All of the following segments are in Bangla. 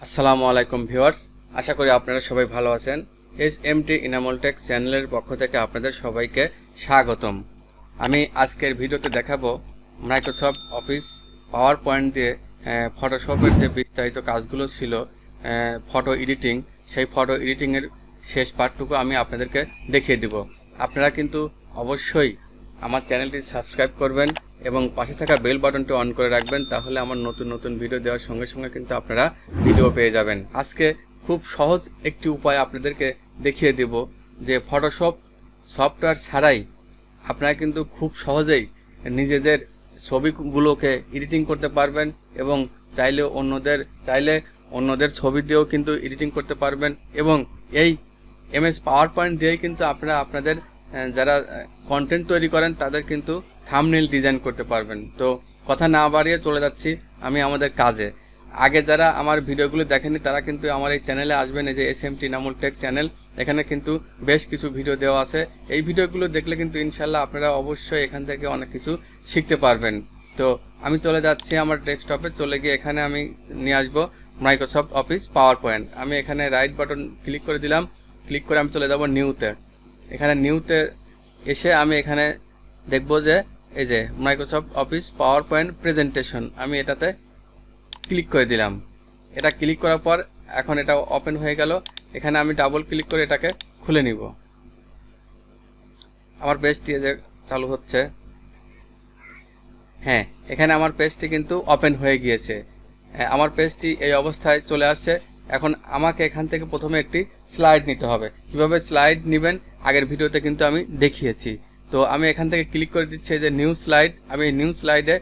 আসসালামু আলাইকুম ভিউয়ার্স, আশা করি আপনারা সবাই ভালো আছেন। এসএমটি ইনামল টেক চ্যানেলের পক্ষ থেকে আপনাদের সবাইকে স্বাগতম। আমি আজকের ভিডিওতে দেখাবো মাইক্রোসফট অফিস পাওয়ার পয়েন্ট দিয়ে ফটোশপের যে বিস্তারিত কাজগুলো ছিল, ফটো এডিটিং, সেই ফটো এডিটিংয়ের শেষ পার্টটুকু আমি আপনাদেরকে দেখিয়ে দিব। আপনারা কিন্তু অবশ্যই আমার চ্যানেলটি সাবস্ক্রাইব করবেন এবং পাশে থাকা বেল বাটনটি অন করে রাখবেন, তাহলে আমার নতুন নতুন ভিডিও দেওয়ার সঙ্গে সঙ্গে কিন্তু আপনারা ভিডিও পেয়ে যাবেন। আজকে খুব সহজ একটি উপায় আপনাদেরকে দেখিয়ে দেব যে ফটোশপ সফটওয়্যার ছাড়াই আপনারা কিন্তু খুব সহজেই নিজেদের ছবিগুলোকে এডিটিং করতে পারবেন এবং চাইলে অন্যদের ছবি দিয়েও কিন্তু এডিটিং করতে পারবেন এবং এই এমএস পাওয়ার পয়েন্ট দিয়েই কিন্তু আপনারা আপনাদের যারা কন্টেন্ট তৈরি করেন তাদের কিন্তু থাম্বনেল ডিজাইন করতে পারবেন। তো কথা না বাড়িয়ে চলে যাচ্ছি আমি আমাদের কাজে। আগে যারা আমার ভিডিওগুলো দেখেনি তারা কিন্তু আমার এই চ্যানেলে আসবেন, এই যে এসএমটি ইনামল টেক চ্যানেল, এখানে কিন্তু বেশ কিছু ভিডিও দেওয়া আছে। এই ভিডিওগুলো দেখলে কিন্তু ইনশাল্লাহ আপনারা অবশ্যই এখান থেকে অনেক কিছু শিখতে পারবেন। তো আমি চলে যাচ্ছি আমার ডেস্কটপে, চলে গিয়ে এখানে আমি নিয়ে আসবো মাইক্রোসফট অফিস পাওয়ার পয়েন্ট। আমি এখানে রাইট বাটন ক্লিক করে দিলাম, ক্লিক করে আমি চলে যাব নিউতে। এখানে নিউতে এসে আমি এখানে দেখব যে এই যে Microsoft office power point presentation, আমি এটাতে ক্লিক করে দিলাম। এটা ক্লিক করার পর এখন এটা ওপেন হয়ে গেল। এখানে আমি ডাবল ক্লিক করে এটাকে খুলে নিব। আমার পেজটি যে চালু হচ্ছে, হ্যাঁ, এখানে আমার পেজটি কিন্তু ওপেন হয়ে গিয়েছে। আমার পেজটি এই অবস্থায় চলে আসছে। এখন আমাকে এখান থেকে প্রথমে একটি স্লাইড নিতে হবে। কিভাবে স্লাইড নেবেন আগের ভিডিওতে কিন্তু আমি দেখিয়েছি। তো আমি এখান থেকে ক্লিক করে দিচ্ছি যে নিউ স্লাইড। আমি নিউ স্লাইডে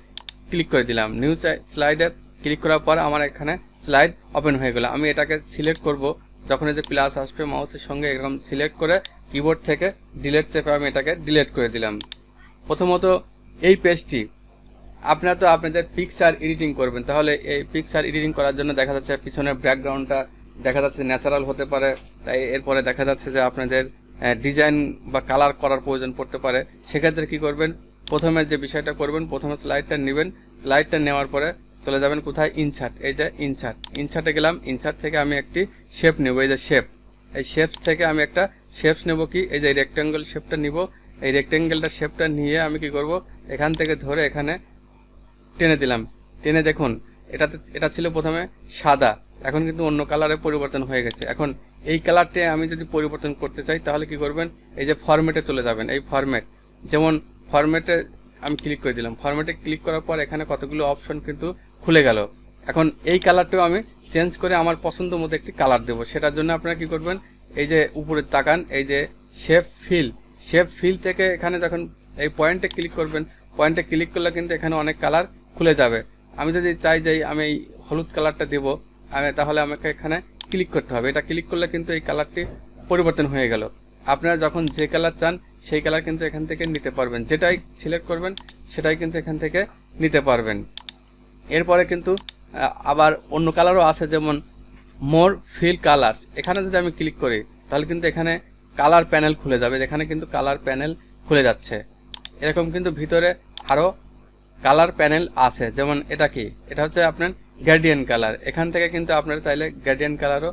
ক্লিক করে দিলাম। নিউ স্লাইডে ক্লিক করার পর আমার এখানে স্লাইড ওপেন হয়ে গেল। আমি এটাকে সিলেক্ট করব। যখন এই যে প্লাস আসবে মাউসের সঙ্গে এরকম সিলেক্ট করে কিবোর্ড থেকে ডিলিট চেপে আমি এটাকে ডিলিট করে দিলাম। প্রথমত এই পেজটি আপনারা তো আপনাদের পিকচার এডিটিং করবেন, তাহলে এই পিকচার এডিটিং করার জন্য দেখা যাচ্ছে পিছনের ব্যাকগ্রাউন্ডটা দেখা যাচ্ছে ন্যাচারাল হতে পারে, তাই এরপরে দেখা যাচ্ছে যে আপনাদের ডিজাইন বা কালার করার প্রয়োজন পড়তে পারে। সেক্ষেত্রে কি করবেন, প্রথমে যে বিষয়টা করবেন, প্রথমে স্লাইডটা নেবেন। স্লাইডটা নেওয়ার পরে চলে যাবেন কোথায়, ইনসার্ট। এই যে ইনসার্টে গেলাম। ইনসার্ট থেকে আমি একটি শেপ নেব, এই যে শেপ। এই শেপ থেকে আমি একটা শেপস নেব, কি এই যে রেক্ট্যাঙ্গেল শেপটা নিব। এই রেক্ট্যাঙ্গেলটা শেপটা নিয়ে আমি কি করব, এখান থেকে ধরে এখানে টেনে দিলাম। টেনে দেখুন এটা ছিল প্রথমে সাদা, এখন কিন্তু অন্য কালারে পরিবর্তন হয়ে গেছে। এখন এই কালারটি আমি যদি পরিবর্তন করতে চাই তাহলে কি করবেন, এই যে ফরম্যাটে চলে যাবেন। এই ফরম্যাট, যেমন ফরম্যাটে আমি ক্লিক করে দিলাম। ফরম্যাটে ক্লিক করার পর এখানে কতগুলো অপশন কিন্তু খুলে গেল। এখন এই কালারটাও আমি চেঞ্জ করে আমার পছন্দ মতো একটি কালার দেবো। সেটার জন্য আপনারা কি করবেন, এই যে উপরে তাকান, এই যে শেপ ফিল থেকে এখানে যখন এই পয়েন্টে ক্লিক করবেন, পয়েন্টে ক্লিক করলে কিন্তু এখানে অনেক কালার খুলে যাবে। আমি যদি চাই যে আমি এই হলুদ কালারটা দেবো, তাহলে আমাকে এখানে ক্লিক করতে হবে। এটা ক্লিক করলে কিন্তু এই কালারটি পরিবর্তন হয়ে গেল। আপনারা যখন যে কালার চান সেই কালার কিন্তু এখান থেকে নিতে পারবেন। যেটাই সিলেক্ট করবেন সেটাই কিন্তু এখান থেকে নিতে পারবেন। এরপরে কিন্তু আবার অন্য কালারও আছে, যেমন মোর ফিল কালার্স। এখানে যদি আমি ক্লিক করি তাহলে কিন্তু এখানে কালার প্যানেল খুলে যাবে। এখানে কিন্তু কালার প্যানেল খুলে যাচ্ছে। এরকম কিন্তু ভিতরে আরও কালার প্যানেল আছে, যেমন এটা কি, এটা হচ্ছে আপনার গ্রেডিয়েন্ট কালার। এখান থেকে কিন্তু আপনারা চাইলে গ্রেডিয়েন্ট কালারও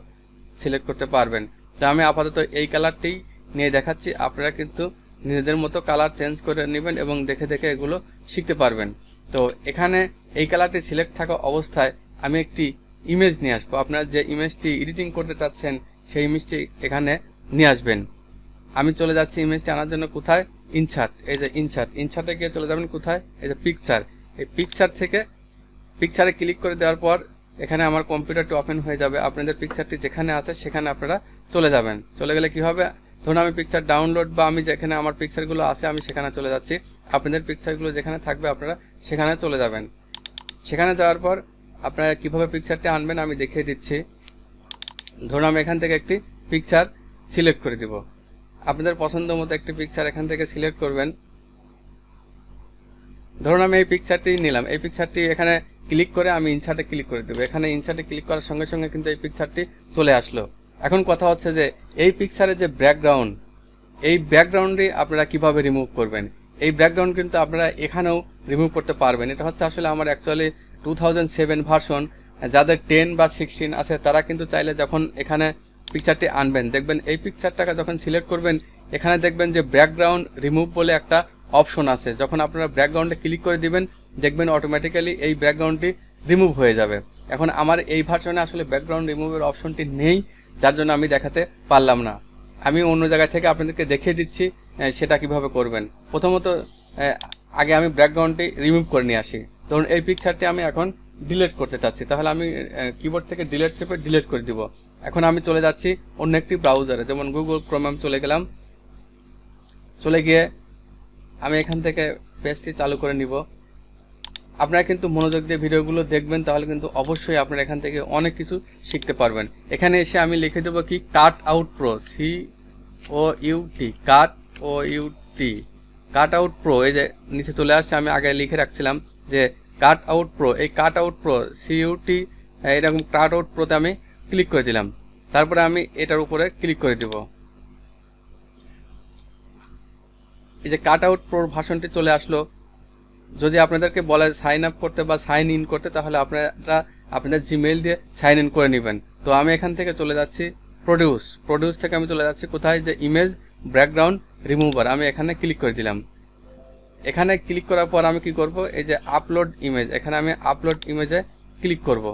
সিলেক্ট করতে পারবেন। তো আমি আপাতত এই কালারটি নিয়ে দেখাচ্ছি। আপনারা কিন্তু নিজেদের মতো কালার চেঞ্জ করে নেবেন এবং দেখে দেখে এগুলো শিখতে পারবেন। তো এখানে এই কালারটি সিলেক্ট থাকা অবস্থায় আমি একটি ইমেজ নিয়ে আসবো। আপনারা যে ইমেজটি এডিটিং করতে চাচ্ছেন সেই ইমেজটি এখানে নিয়ে আসবেন। আমি চলে যাচ্ছি ইমেজটি আনার জন্য কোথায়, ইনসার্ট। এই যে ইনসার্টে গিয়ে চলে যাবেন কোথায়, এই যে পিকচার। এই পিকচার থেকে পিকচারে ক্লিক করে দেওয়ার পর এখানে আমার কম্পিউটারটি ওপেন হয়ে যাবে। আপনাদের পিকচারটি যেখানে আছে সেখানে আপনারা চলে যাবেন। চলে গেলে কি হবে, ধরুন আমি পিকচার ডাউনলোড বা আমি যেখানে আমার পিকচারগুলো আছে আমি সেখানে চলে যাচ্ছি। আপনাদের পিকচারগুলো যেখানে থাকবে আপনারা সেখানে চলে যাবেন। সেখানে যাওয়ার পর আপনারা কিভাবে পিকচারটি আনবেন আমি দেখিয়ে দিচ্ছি। ধরুন আমি এখান থেকে একটি পিকচার সিলেক্ট করে দিব। আপনাদের পছন্দ মতো একটি পিকচার এখান থেকে সিলেক্ট করবেন। ধরুন আমি এই পিকচারটি নিলাম। এই পিকচারটি এখানে ক্লিক করে আমি ইনসার্টে ক্লিক করে দেবো। এখানে ইনসার্টে ক্লিক করার সঙ্গে সঙ্গে কিন্তু এই পিকচারটি চলে আসলো। এখন কথা হচ্ছে যে এই পিকচারের যে ব্যাকগ্রাউন্ড, এই ব্যাকগ্রাউন্ডে আপনারা কিভাবে রিমুভ করবেন। এই ব্যাকগ্রাউন্ড কিন্তু আপনারা এখানেও রিমুভ করতে পারবেন। এটা হচ্ছে আসলে আমার অ্যাকচুয়ালি 2007 ভার্সন যাদের 10 বা 16 আছে তারা কিন্তু চাইলে যখন এখানে পিকচারটি আনবেন, দেখবেন এই পিকচারটাকে যখন সিলেক্ট করবেন এখানে দেখবেন যে ব্যাকগ্রাউন্ড রিমুভ বলে একটা অপশন আছে। যখন আপনারা ব্যাকগ্রাউন্ডে ক্লিক করে দিবেন দেখবেন অটোমেটিক্যালি এই ব্যাকগ্রাউন্ডটি রিমুভ হয়ে যাবে। এখন আমার এই ভার্সনে আসলে ব্যাকগ্রাউন্ড রিমুভের অপশনটি নেই, যার জন্য আমি দেখাতে পারলাম না। আমি অন্য জায়গা থেকে আপনাদেরকে দেখিয়ে দিচ্ছি সেটা কিভাবে করবেন। প্রথমত আগে আমি ব্যাকগ্রাউন্ডটি রিমুভ করে নিয়ে আসি। ধরুন এই পিকচারটি আমি এখন ডিলিট করতে চাচ্ছি, তাহলে আমি কিবোর্ড থেকে ডিলিট চেপে ডিলিট করে দিব। এখন আমি চলে যাচ্ছি অন্য একটি ব্রাউজারে, যেমন গুগল ক্রোম আমি চলে গেলাম। চলে গিয়ে আমি এখান থেকে পেজটি চালু করে নিব। আপনারা কিন্তু মনোযোগ দিয়ে ভিডিওগুলো দেখবেন, তাহলে কিন্তু অবশ্যই আপনারা এখান থেকে অনেক কিছু শিখতে পারবেন। এখানে এসে আমি লিখে দেবো কি cut out pro, COUT, cut out pro. এই যে নিচে চলে আসছে, আমি আগে লিখে রাখছিলাম যে কাট আউট প্রো। এই কাট আউট প্রো CUT এরকম কাট আউট প্রোতে আমি ক্লিক করে দিলাম। তারপরে আমি এটার উপরে ক্লিক করে দিব। এই যে কাট আউট প্রোর ভার্সনটি চলে আসলো। যদি আপনাদেরকে বলে সাইন আপ করতে বা সাইন ইন করতে, তাহলে আপনারা আপনাদের জিমেইল দিয়ে সাইন ইন করে নেবেন। তো আমি এখান থেকে চলে যাচ্ছি প্রডিউস থেকে আমি চলে যাচ্ছি কোথায়, যে ইমেজ ব্যাকগ্রাউন্ড রিমুভার। আমি এখানে ক্লিক করে দিলাম। এখানে ক্লিক করার পর আমি কি করব, এই যে আপলোড ইমেজ, এখানে আমি আপলোড ইমেজে ক্লিক করব।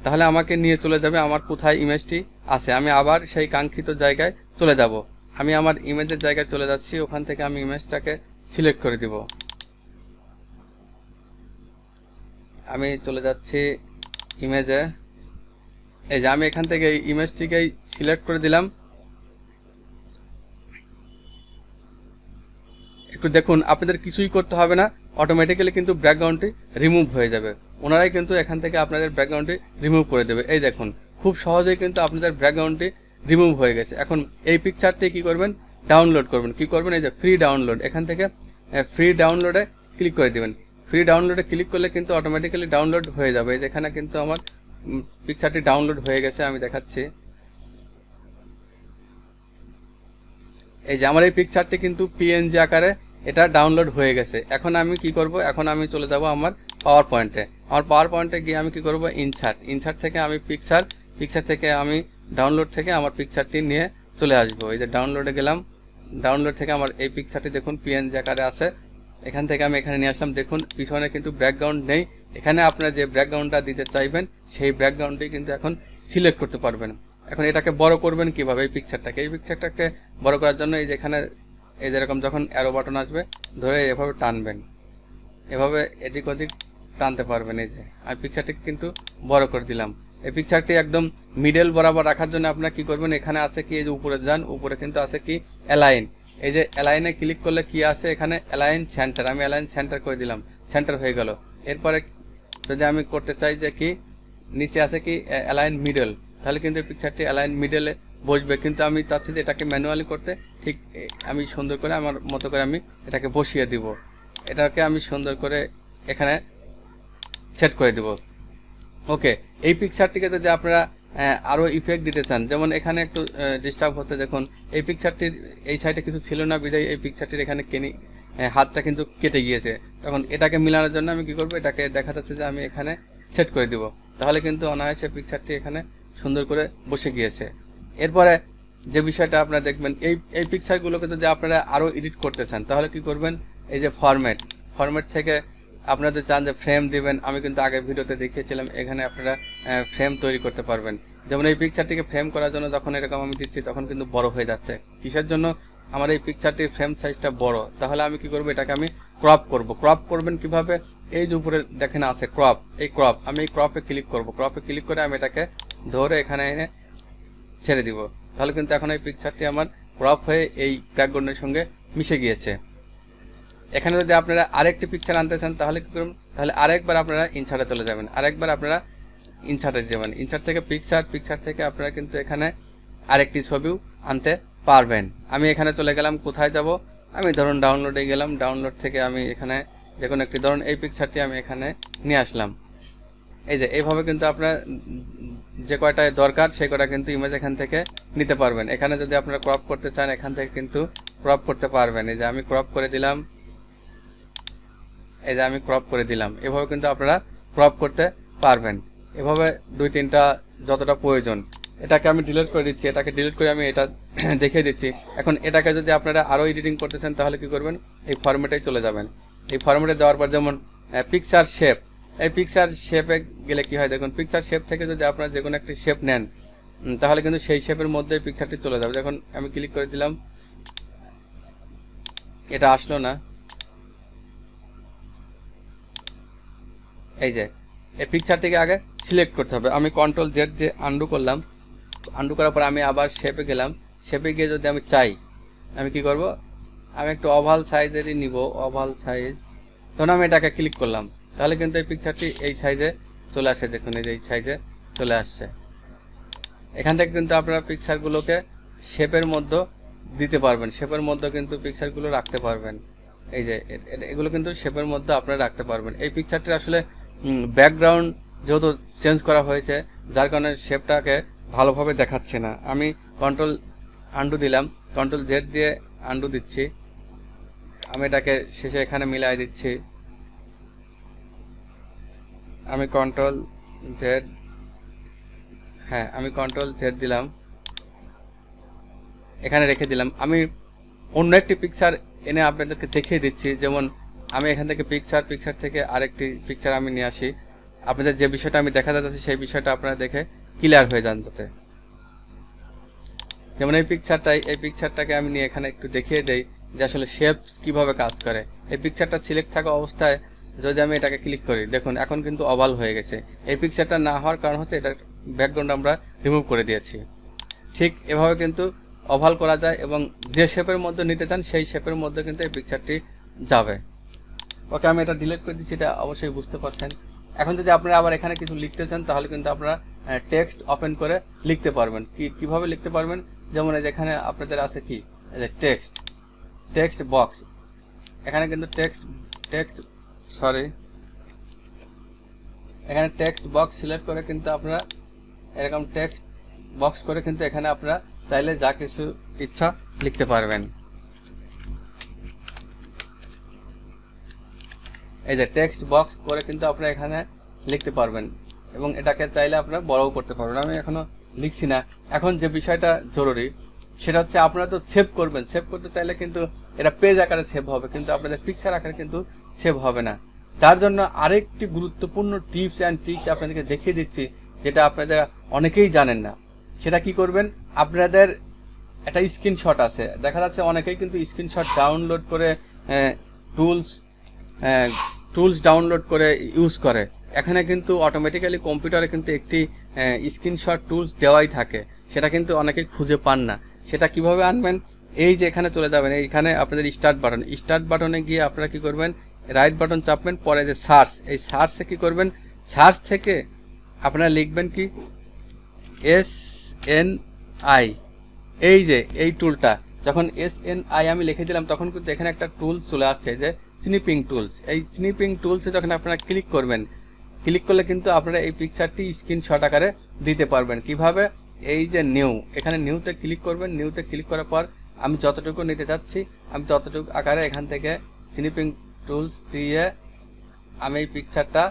তাহলে আমাকে নিয়ে চলে যাবে আমার কোথায় ইমেজটি আছে। আমি আবার সেই কাঙ্ক্ষিত জায়গায় চলে যাব। আমি আমার ইমেজের জায়গায় চলে যাচ্ছি, ওখান থেকে আমি ইমেজটাকে সিলেক্ট করে দিব। আমি চলে যাচ্ছি ইমেজে। এই যে আমি এখান থেকে এই ইমেজটিকেই সিলেক্ট করে দিলাম। একটু দেখুন, আপনাদের কিছুই করতে হবে না, অটোমেটিক্যালি কিন্তু ব্যাকগ্রাউন্ডটি রিমুভ হয়ে যাবে। ওনারাই কিন্তু এখান থেকে আপনাদের ব্যাকগ্রাউন্ডটি রিমুভ করে দেবে। এই দেখুন, খুব সহজেই কিন্তু আপনাদের ব্যাকগ্রাউন্ডটি রিমুভ হয়ে গেছে। এখন এই পিকচারটি কি করবেন, ডাউনলোড করবেন। কি করবেন, এই যে ফ্রি ডাউনলোড, এখান থেকে ফ্রি ডাউনলোডে ক্লিক করে দিবেন। ফ্রি ডাউনলোডে ক্লিক করলে কিন্তু অটোমেটিক্যালি ডাউনলোড হয়ে যাবে। যেখানে কিন্তু আমার পিকচারটি ডাউনলোড হয়ে গেছে, আমি দেখাচ্ছি। এই যে আমার এই পিকচারটি কিন্তু PNG আকারে এটা ডাউনলোড হয়ে গেছে। এখন আমি কি করব, এখন আমি চলে যাব আমার পাওয়ার পয়েন্টে। আমার পাওয়ার পয়েন্টে গিয়ে আমি কি করব, ইনসার্ট থেকে আমি পিকচার থেকে আমি ডাউনলোড থেকে আমার পিকচারটি নিয়ে চলে আসবো। এই যে ডাউনলোডে গেলাম, ডাউনলোড থেকে আমার এই পিকচারটি দেখুন PNG আকারে আছে। এখান থেকে আমি এখানে নিয়ে আসলাম। দেখুন পিছনে কিন্তু ব্যাকগ্রাউন্ড নেই। এখানে আপনারা যে ব্যাকগ্রাউন্ডটা দিতে চাইবেন সেই ব্যাকগ্রাউন্ডটি কিন্তু এখন সিলেক্ট করতে পারবেন। এখন এটাকে বড় করবেন কিভাবে, এই পিকচারটাকে বড় করার জন্য এই যেখানে এই যেরকম যখন অ্যারো বাটন আসবে ধরে এভাবে টানবেন, এভাবে এদিক ওদিক টানতে পারবেন। এই যে আমি পিকচারটিকে কিন্তু বড় করে দিলাম। এই পিকচারটি একদম মিডল বরাবর রাখার জন্য আপনারা কি করবেন, এখানে আছে কি, এই যে উপরে যান, উপরে কিন্তু আছে কি অ্যালাইন। এই যে অ্যালাইনে ক্লিক করলে কি আছে, এখানে অ্যালাইন সেন্টার। আমি অ্যালাইন সেন্টার করে দিলাম, সেন্টার হয়ে গেল। এরপরে যদি আমি করতে চাই যে কি নিচে আছে কি অ্যালাইন মিডল, তাহলে কিন্তু এই পিকচারটি অ্যালাইন মিডলে বসবে। কিন্তু আমি চাচ্ছি যে এটাকে ম্যানুয়ালি করতে, ঠিক আমি সুন্দর করে আমার মতো করে আমি এটাকে বসিয়ে দিব। এটাকে আমি সুন্দর করে এখানে সেট করে দিব। ওকে, এই পিকচারটিকে যদি আপনারা আরও ইফেক্ট দিতে চান, যেমন এখানে একটু ডিস্টার্ব হচ্ছে, দেখুন এই পিকচারটির এই সাইডে কিছু ছিল না, বিধায় এই পিকচারটির এখানে হাতটা কিন্তু কেটে গিয়েছে। তখন এটাকে মিলানোর জন্য আমি কি করব, এটাকে দেখা যাচ্ছে যে আমি এখানে সেট করে দিব। তাহলে কিন্তু অনায়াসে পিকচারটি এখানে সুন্দর করে বসে গিয়েছে। এরপরে যে বিষয়টা আপনারা দেখবেন, এই পিকচারগুলোকে যদি আপনারা আরও এডিট করতে চান, তাহলে কি করবেন, এই যে ফরম্যাট থেকে আপনাদের চান যে ফ্রেম দিবেন, আমি কিন্তু আগের ভিডিওতে দেখিয়েছিলাম, এখানে আপনারা ফ্রেম তৈরি করতে পারবেন। যেমন এই পিকচারটিকে ফ্রেম করার জন্য যখন এরকম আমি দিচ্ছি তখন কিন্তু বড় হয়ে যাচ্ছে। কিসের জন্য, আমার এই পিকচারটির ফ্রেম সাইজটা বড়। তাহলে আমি কি করব, এটাকে আমি ক্রপ করব। ক্রপ করবেন কিভাবে, এই যে উপরে দেখেন আছে ক্রপ, এই ক্রপ, আমি এই ক্রপে ক্লিক করব। ক্রপে ক্লিক করে আমি এটাকে ধরে এখানে এনে ছেড়ে দিব। তাহলে কিন্তু এখন এই পিকচারটি আমার ক্রপ হয়ে এই ব্যাকগ্রাউন্ডের সঙ্গে মিশে গিয়েছে। এখানে যদি আপনারা আরেকটি পিকচার আনতে চান তাহলে কি করুন, তাহলে আরেকবার আপনারা ইনসার্টে চলে যাবেন, আরেকবার আপনারা ইনসার্টে যাবেন। ইনসার্ট থেকে পিকচার থেকে আপনারা কিন্তু এখানে আরেকটি ছবিও আনতে পারবেন। আমি এখানে চলে গেলাম, কোথায় যাব, আমি ধরুন ডাউনলোডে গেলাম। ডাউনলোড থেকে আমি এখানে যে কোনো একটি, ধরুন এই পিকচারটি আমি এখানে নিয়ে আসলাম। এই যে এইভাবে কিন্তু আপনারা যে কয়টায় দরকার সেই কয়টা কিন্তু ইমেজ এখান থেকে নিতে পারবেন। এখানে যদি আপনারা ক্রপ করতে চান এখান থেকে কিন্তু ক্রপ করতে পারবেন। এই যে আমি ক্রপ করে দিলাম, এই যে আমি ক্রপ করে দিলাম। এভাবে কিন্তু আপনারা ক্রপ করতে পারবেন। এভাবে 2-3টা যতটা প্রয়োজন। এটাকে আমি ডিলিট করে দিচ্ছি, এটাকে ডিলিট করে আমি এটা দেখিয়ে দিচ্ছি। এখন এটাকে যদি আপনারা আরও এডিটিং করতে চান তাহলে কি করবেন, এই ফরম্যাটেই চলে যাবেন। এই ফরম্যাটে যাওয়ার পর যেমন পিকচার শেপ, এই পিকচার শেপে গেলে কি হয় দেখুন, পিকচার শেপ থেকে যদি আপনারা যে কোনো একটি শেপ নেন তাহলে কিন্তু সেই শেপের মধ্যে পিকচারটি চলে যাবে। যখন আমি ক্লিক করে দিলাম, এটা আসলো না, এই যে এই পিকচারটিকে আগে সিলেক্ট করতে হবে। আমি কন্ট্রোল জেড দিয়ে আন্ডু করলাম, আন্ডু করার পর আমি আবার শেপে গেলাম, শেপে গিয়ে যদি আমি চাই, আমি কি করব, আমি একটু ওভাল সাইজেরই নিব, ওভাল সাইজ। তখন আমি এটাকে ক্লিক করলাম, তাহলে কিন্তু এই পিকচারটি এই সাইজে চলে আসে। দেখুন এই যে এই সাইজে চলে আসছে। এখান থেকে কিন্তু আপনারা পিকচারগুলোকে শেপের মধ্যে দিতে পারবেন, শেপের মধ্যে কিন্তু পিকচারগুলো রাখতে পারবেন। এই যে এগুলো কিন্তু শেপের মধ্যে আপনারা রাখতে পারবেন। এই পিকচারটির আসলে ব্যাকগ্রাউন্ড যেহেতু চেঞ্জ করা হয়েছে, যার কারণে শেপটাকে ভালোভাবে দেখাচ্ছে না। আমি কন্ট্রোল আন্ডু দিলাম, কন্ট্রোল জেড দিয়ে আন্ডু দিচ্ছি, আমি এটাকে শেষে এখানে মিলাই দিচ্ছি। আমি কন্ট্রোল জেড, হ্যাঁ আমি কন্ট্রোল জেড দিলাম, এখানে রেখে দিলাম। আমি অন্য একটি পিকচার এনে আপনাদেরকে দেখিয়ে দিচ্ছি। যেমন আমি এখান থেকে পিকচার থেকে আরেকটি পিকচার আমি নিয়ে আসি, আপনাদের যে বিষয়টা আমি দেখাতে যাচ্ছি সেই বিষয়টা আপনারা দেখে ক্লিয়ার হয়ে যান যাতে। যেমন এই পিকচারটাকে আমি নিয়ে এখানে একটু দেখিয়ে দেই যে আসলে শেপস কিভাবে কাজ করে। এই পিকচারটা সিলেক্ট থাকা অবস্থায় যদি আমি এটাকে ক্লিক করি, দেখুন এখন কিন্তু ওভাল হয়ে গেছে। এই পিকচারটা না হওয়ার কারণ হচ্ছে এটার ব্যাকগ্রাউন্ড আমরা রিমুভ করে দিয়েছি। ঠিক এভাবে কিন্তু ওভাল করা যায় এবং যে শেপের মধ্যে নিতে চান সেই শেপের মধ্যে কিন্তু এই পিকচারটি যাবে। ওকে, আমি এটা ডিলিট করে দিচ্ছি, এটা অবশ্যই বুঝতে পারছেন। এখন যদি আপনারা আবার এখানে কিছু লিখতে চান তাহলে কিন্তু আপনারা টেক্সট ওপেন করে লিখতে পারবেন। কিভাবে লিখতে পারবেন, যেমন এই যেখানে আপনাদের আছে কি, এই যে টেক্সট বক্স, এখানে কিন্তু এখানে টেক্সট বক্স সিলেক্ট করে কিন্তু আপনারা এরকম টেক্সট বক্স করে কিন্তু এখানে আপনারা চাইলে যা কিছু ইচ্ছা লিখতে পারবেন। এই যে টেক্সট বক্স করে কিন্তু আপনারা এখানে লিখতে পারবেন এবং এটাকে চাইলে আপনারা বড়ও করতে পারবেন। আমি এখনো লিখছি না। এখন যে বিষয়টা জরুরি সেটা হচ্ছে আপনারা তো সেভ করবেন, সেভ করতে চাইলে কিন্তু এটা পেজ আকারে সেভ হবে, কিন্তু আপনাদের পিকচার আকারে কিন্তু সেভ হবে না। যার জন্য আরেকটি গুরুত্বপূর্ণ টিপস অ্যান্ড ট্রিক্স আপনাদেরকে দেখিয়ে দিচ্ছি, যেটা আপনারা অনেকেই জানেন না। সেটা কি করবেন, আপনাদের একটা স্ক্রিনশট আছে, দেখা যাচ্ছে অনেকেই কিন্তু স্ক্রিনশট ডাউনলোড করে টুলস ডাউনলোড করে ইউজ করে। এখানে কিন্তু অটোমেটিক্যালি কম্পিউটারে কিন্তু একটি স্ক্রিনশট টুলস দেওয়াই থাকে, সেটা কিন্তু অনেকেই খুঁজে পান না। সেটা কিভাবে আনবেন, এই যে এখানে চলে যাবেন, এইখানে আপনাদের স্টার্ট বাটনে গিয়ে আপনারা কি করবেন, রাইট বাটন চাপবেন, পরে যে সার্চ, এই সার্চে কি করবেন, সার্চ থেকে আপনারা লিখবেন কি SNI, এই যে এই টুলটা, যখন SNI আমি লিখে দিলাম তখন কিন্তু এখানে একটা টুলস চলে আসছে যে স্নিপিং টুলস। এই স্নিপিং টুলসে যখন আপনারা ক্লিক করবেন, ক্লিক করলে কিন্তু আপনারা এই পিকচারটি স্ক্রিনশট আকারে দিতে পারবেন। কিভাবে, এই যে নিউ, এখানে নিউতে ক্লিক করবেন, নিউতে ক্লিক করার পর আমি যতটুকু নিতে চাচ্ছি আমি ততটুকু আকারে এখান থেকে স্নিপিং টুলস দিয়ে আমি এই পিকচারটা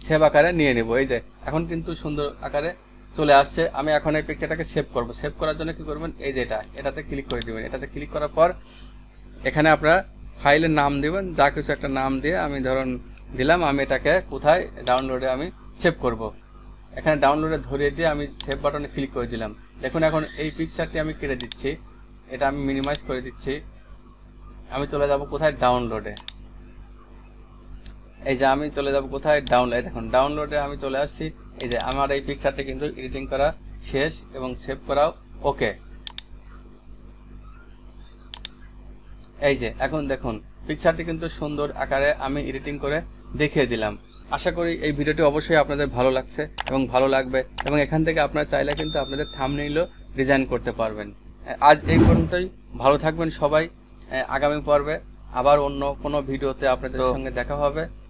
সেভ আকারে নিয়ে নেব। এই যে এখন কিন্তু সুন্দর আকারে চলে আসছে। আমি এখন এই পিকচারটাকে সেভ করব। সেভ করার জন্য কি করবেন, এই যে এটাতে ক্লিক করে দিবেন। এটাতে ক্লিক করার পর এখানে আপনারা ফাইলের নাম দিবেন, যা কিছু একটা নাম দিয়ে, আমি ধরুন দিলাম, আমি এটাকে কোথায় ডাউনলোডে আমি সেভ করব। এখানে ডাউনলোডে ধরিয়ে দিয়ে আমি সেভ বাটনে ক্লিক করে দিলাম। দেখুন এখন এই পিকচারটি আমি কেটে দিচ্ছি, এটা আমি মিনিমাইজ করে দিচ্ছি। আমি চলে যাব কোথায়, ডাউনলোডে। এই যে আমি চলে যাব কোথায়, ডাউনলোড। দেখুন ডাউনলোডে আমি চলে আসছি। এই যে আমার এই পিকচারটি কিন্তু এডিটিং করা শেষ এবং সেভ করাও ওকে। এই যে এখন দেখুন পিকচারটি কিন্তু সুন্দর আকারে আমি এডিটিং করে দেখিয়ে দিলাম। আশা করি এই ভিডিওটি অবশ্যই আপনাদের ভালো লাগছে এবং ভালো লাগবে, এবং এখান থেকে আপনারা চাইলে কিন্তু আপনাদের থাম্বনেইলও ডিজাইন করতে পারবেন। আজ এই পর্যন্তই, ভালো থাকবেন সবাই। আগামী পর্বে আবার অন্য কোনো ভিডিওতে আপনাদের সঙ্গে দেখা হবে।